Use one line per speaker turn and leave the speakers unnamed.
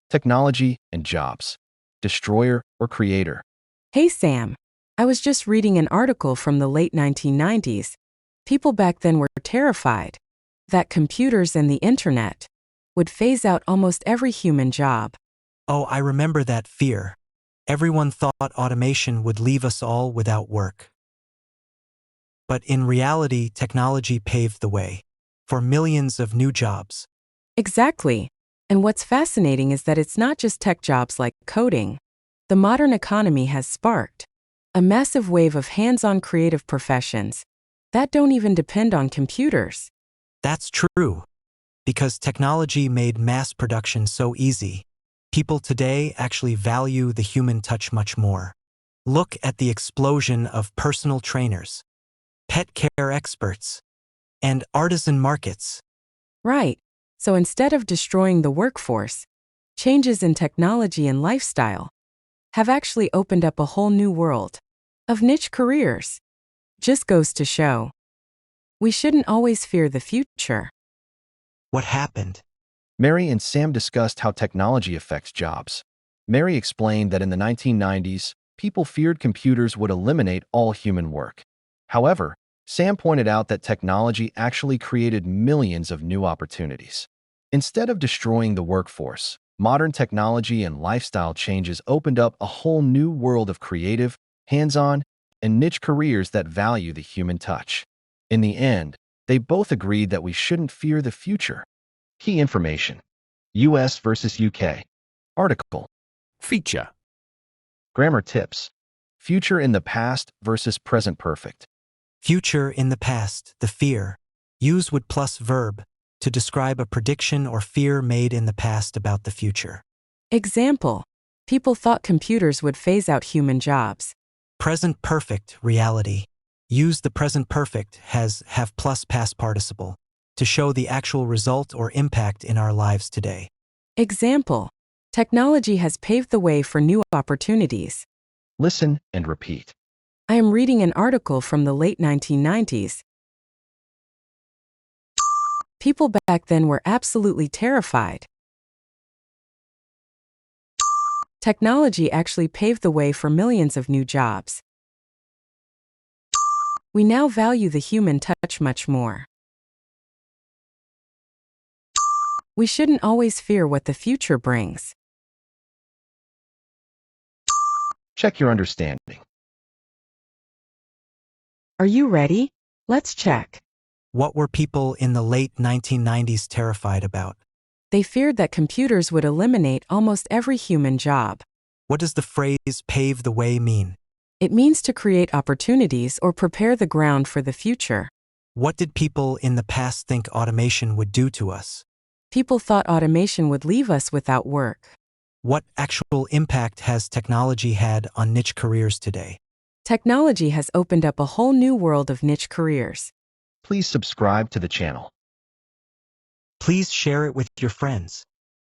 Technology and jobs. Destroyer or creator?
Hey Sam, I was just reading an article from the late 1990s. People back then were terrified that computers and the internet would phase out almost every human job.
Oh, I remember that fear. Everyone thought automation would leave us all without work. But in reality, technology paved the way for millions of new jobs.
Exactly. And what's fascinating is that it's not just tech jobs like coding. The modern economy has sparked a massive wave of hands-on creative professions that don't even depend on computers.
That's true. Because technology made mass production so easy, people today actually value the human touch much more. Look at the explosion of personal trainers, pet care experts, and artisan markets.
Right. So instead of destroying the workforce, changes in technology and lifestyle have actually opened up a whole new world of niche careers. Just goes to show, we shouldn't always fear the future.
What happened?
Mary and Sam discussed how technology affects jobs. Mary explained that in the 1990s, people feared computers would eliminate all human work. However, Sam pointed out that technology actually created millions of new opportunities. Instead of destroying the workforce, modern technology and lifestyle changes opened up a whole new world of creative, hands-on, and niche careers that value the human touch. In the end, they both agreed that we shouldn't fear the future. Key information. US versus UK. Article.
Feature.
Grammar tips. Future in the past versus present perfect.
Future in the past, the fear. Use would plus verb to describe a prediction or fear made in the past about the future.
Example, people thought computers would phase out human jobs.
Present perfect, reality. Use the present perfect has have plus past participle to show the actual result or impact in our lives today.
Example, technology has paved the way for new opportunities.
Listen and repeat.
I am reading an article from the late 1990s. People back then were absolutely terrified. Technology actually paved the way for millions of new jobs. We now value the human touch much more. We shouldn't always fear what the future brings.
Check your understanding.
Are you ready? Let's check.
What were people in the late 1990s terrified about?
They feared that computers would eliminate almost every human job.
What does the phrase pave the way mean?
It means to create opportunities or prepare the ground for the future.
What did people in the past think automation would do to us?
People thought automation would leave us without work.
What actual impact has technology had on niche careers today?
Technology has opened up a whole new world of niche careers.
Please subscribe to the channel.
Please share it with your friends.